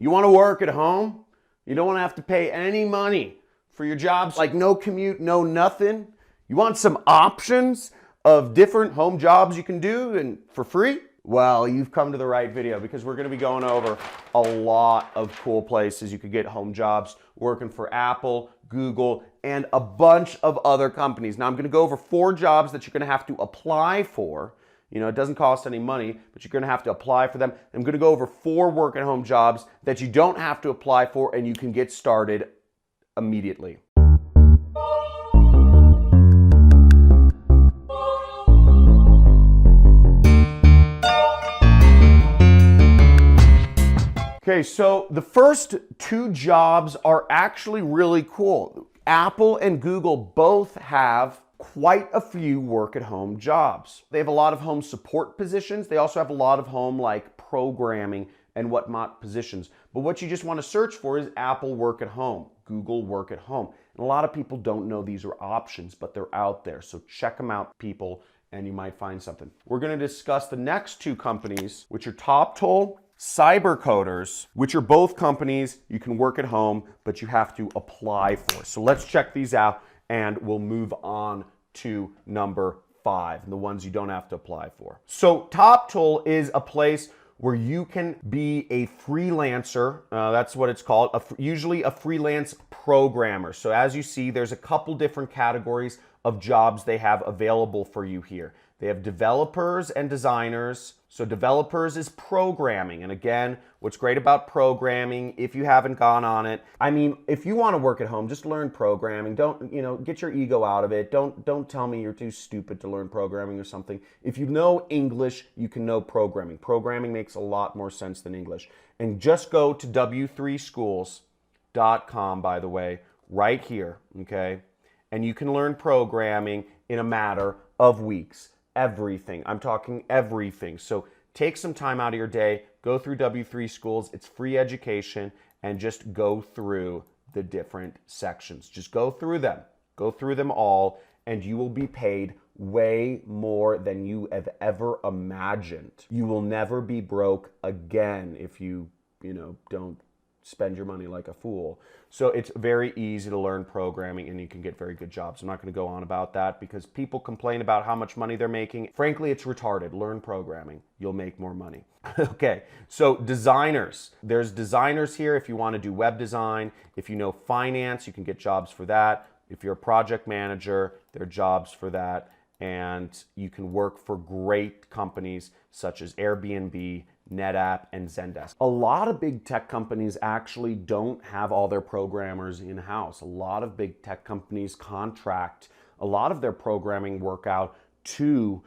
You want to work at home? You don't want to have to pay any money for your jobs, like no commute, no nothing. You want some options of different home jobs you can do and for free? Well, you've come to the right video because we're going to be going over a lot of cool places you could get home jobs working for Apple, Google, and a bunch of other companies. Now, I'm going to go over 4 jobs that you're going to have to apply for. You know, it doesn't cost any money, but you're going to have to apply for them. I'm going to go over 4 work-at-home jobs that you don't have to apply for and you can get started immediately. Okay, so the first 2 jobs are actually really cool. Apple and Google both have quite a few work-at-home jobs. They have a lot of home support positions. They also have a lot of home like programming and whatnot positions. But what you just want to search for is Apple work at home, Google work at home. And a lot of people don't know these are options, but they're out there. So check them out, people, and you might find something. We're going to discuss the next 2 companies, which are TopToll, Cybercoders, which are both companies you can work at home, but you have to apply for. So let's check these out and we'll move on to number 5, the ones you don't have to apply for. So TopToll is a place where you can be a freelancer. That's what it's called, usually a freelance programmer. So as you see, there's a couple different categories of jobs they have available for you here. They have developers and designers. So developers is programming. And again, what's great about programming, if you haven't gone on it, I mean, if you want to work at home, just learn programming. Don't, get your ego out of it. Don't tell me you're too stupid to learn programming or something. If you know English, you can know programming. Programming makes a lot more sense than English. And just go to w3schools.com, by the way, right here, okay? And you can learn programming in a matter of weeks. Everything. I'm talking everything. So take some time out of your day, go through W3 Schools. It's free education, and just go through the different sections. Just go through them. Go through them all, and you will be paid way more than you have ever imagined. You will never be broke again if you don't spend your money like a fool. So it's very easy to learn programming and you can get very good jobs. I'm not going to go on about that because people complain about how much money they're making. Frankly, it's retarded. Learn programming. You'll make more money. Okay, so designers. There's designers here if you want to do web design. If you know finance, you can get jobs for that. If you're a project manager, there are jobs for that. And you can work for great companies such as Airbnb, NetApp, and Zendesk. A lot of big tech companies actually don't have all their programmers in-house. A lot of big tech companies contract a lot of their programming work out to,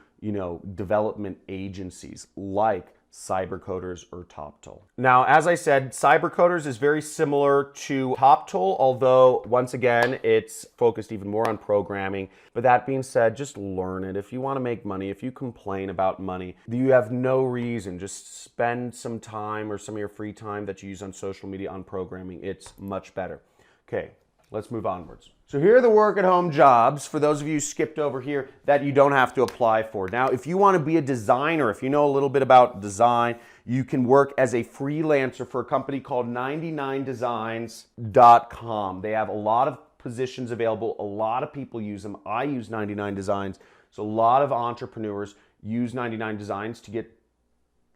development agencies like Cybercoders or TopToll. Now, as I said, Cybercoders is very similar to TopToll, although once again, it's focused even more on programming. But that being said, just learn it. If you want to make money, if you complain about money, you have no reason. Just spend some time or some of your free time that you use on social media on programming. It's much better. Okay, let's move onwards. So here are the work-at-home jobs, for those of you who skipped over here, that you don't have to apply for. Now, if you want to be a designer, if you know a little bit about design, you can work as a freelancer for a company called 99designs.com. They have a lot of positions available. A lot of people use them. I use 99 Designs. So a lot of entrepreneurs use 99 Designs to get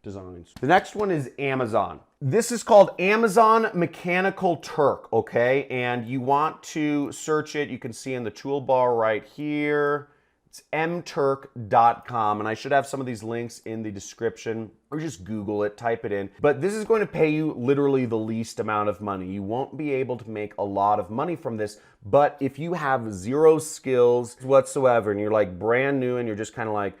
designs. The next one is Amazon. This is called Amazon Mechanical Turk, okay? And you want to search it. You can see in the toolbar right here. It's mturk.com, and I should have some of these links in the description, or just Google it, type it in. But this is going to pay you literally the least amount of money. You won't be able to make a lot of money from this, but if you have 0 skills whatsoever, and you're like brand new, and you're just kind of like,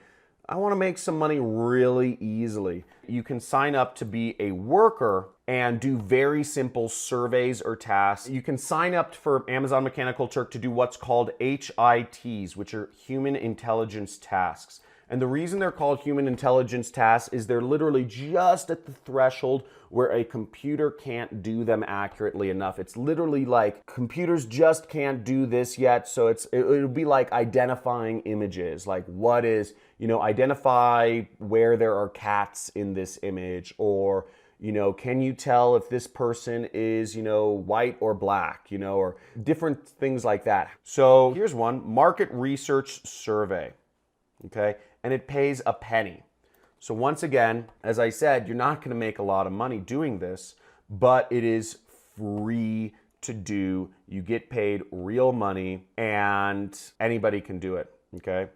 I want to make some money really easily, you can sign up to be a worker and do very simple surveys or tasks. You can sign up for Amazon Mechanical Turk to do what's called HITs, which are human intelligence tasks. And the reason they're called human intelligence tasks is they're literally just at the threshold where a computer can't do them accurately enough. It's literally like computers just can't do this yet. So it'll be like identifying images, like what is, identify where there are cats in this image, or Can you tell if this person is, white or black, or different things like that. So here's one, market research survey, okay? And it pays a penny. So once again, as I said, you're not gonna make a lot of money doing this, but it is free to do. You get paid real money and anybody can do it, okay?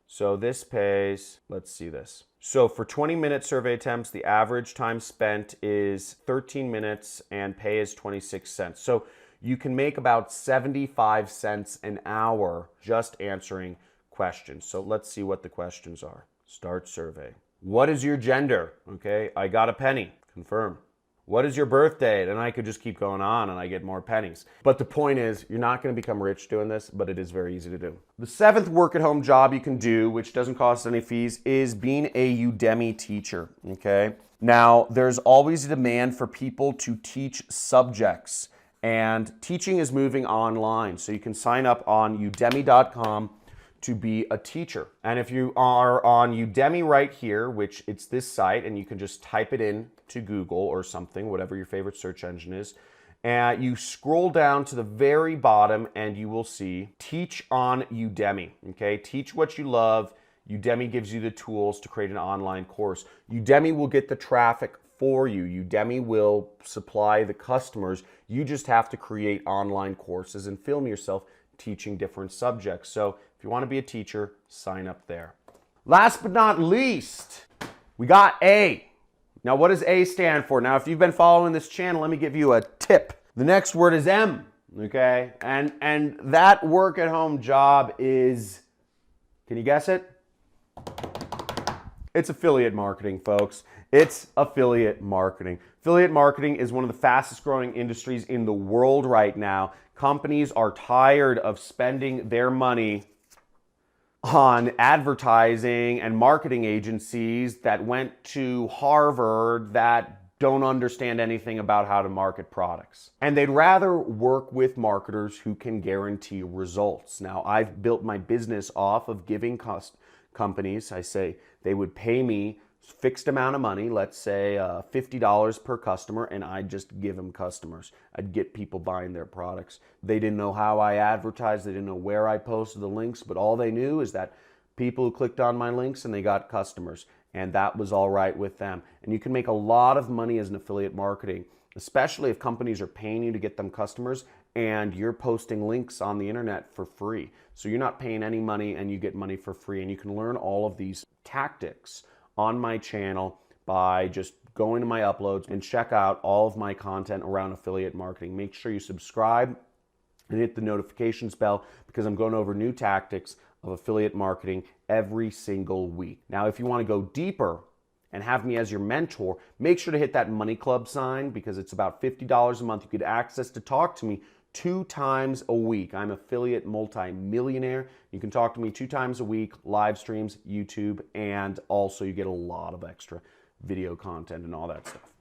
So this pays, let's see this. So for 20-minute survey attempts, the average time spent is 13 minutes and pay is 26 cents. So you can make about 75 cents an hour just answering questions. So let's see what the questions are. Start survey. What is your gender? Okay, I got a penny. Confirm. What is your birth date? And I could just keep going on and I get more pennies. But the point is, you're not going to become rich doing this, but it is very easy to do. The 7th work-at-home job you can do, which doesn't cost any fees, is being a Udemy teacher, okay? Now, there's always a demand for people to teach subjects, and teaching is moving online. So you can sign up on udemy.com to be a teacher. And if you are on Udemy right here, which it's this site, and you can just type it in to Google or something, whatever your favorite search engine is, and you scroll down to the very bottom and you will see Teach on Udemy, okay? Teach what you love. Udemy gives you the tools to create an online course. Udemy will get the traffic for you. Udemy will supply the customers. You just have to create online courses and film yourself teaching different subjects. So if you want to be a teacher, sign up there. Last but not least, we got A. Now, what does A stand for? Now, if you've been following this channel, let me give you a tip. The next word is M, okay? And that work-at-home job is, can you guess it? It's affiliate marketing, folks. It's affiliate marketing. Affiliate marketing is one of the fastest growing industries in the world right now. Companies are tired of spending their money on advertising and marketing agencies that went to Harvard that don't understand anything about how to market products. And they'd rather work with marketers who can guarantee results. Now, I've built my business off of giving companies, I say they would pay me fixed amount of money, let's say $50 per customer, and I'd just give them customers. I'd get people buying their products. They didn't know how I advertised, they didn't know where I posted the links, but all they knew is that people who clicked on my links and they got customers, and that was all right with them. And you can make a lot of money as an affiliate marketing, especially if companies are paying you to get them customers and you're posting links on the internet for free. So you're not paying any money and you get money for free, and you can learn all of these tactics on my channel by just going to my uploads and check out all of my content around affiliate marketing. Make sure you subscribe and hit the notifications bell because I'm going over new tactics of affiliate marketing every single week. Now, if you want to go deeper and have me as your mentor, make sure to hit that Money Club sign because it's about $50 a month. You get access to talk to me 2 times a week. I'm affiliate multi-millionaire. You can talk to me 2 times a week, live streams, YouTube, and also you get a lot of extra video content and all that stuff.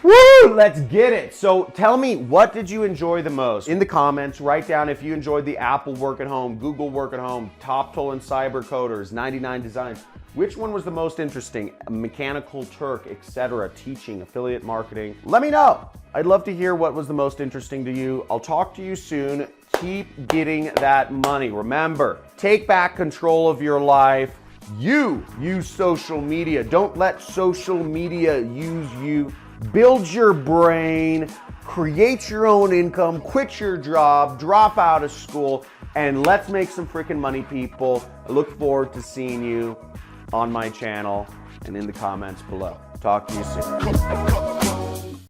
Woo! Let's get it. So tell me, what did you enjoy the most? In the comments, write down if you enjoyed the Apple Work at Home, Google Work at Home, Top Toll and Cyber Coders, 99 Designs. Which one was the most interesting? Mechanical Turk, etc. Teaching, affiliate marketing. Let me know. I'd love to hear what was the most interesting to you. I'll talk to you soon. Keep getting that money. Remember, take back control of your life. You use social media. Don't let social media use you. Build your brain, create your own income, quit your job, drop out of school, and let's make some freaking money, people. I look forward to seeing you on my channel and in the comments below. Talk to you soon.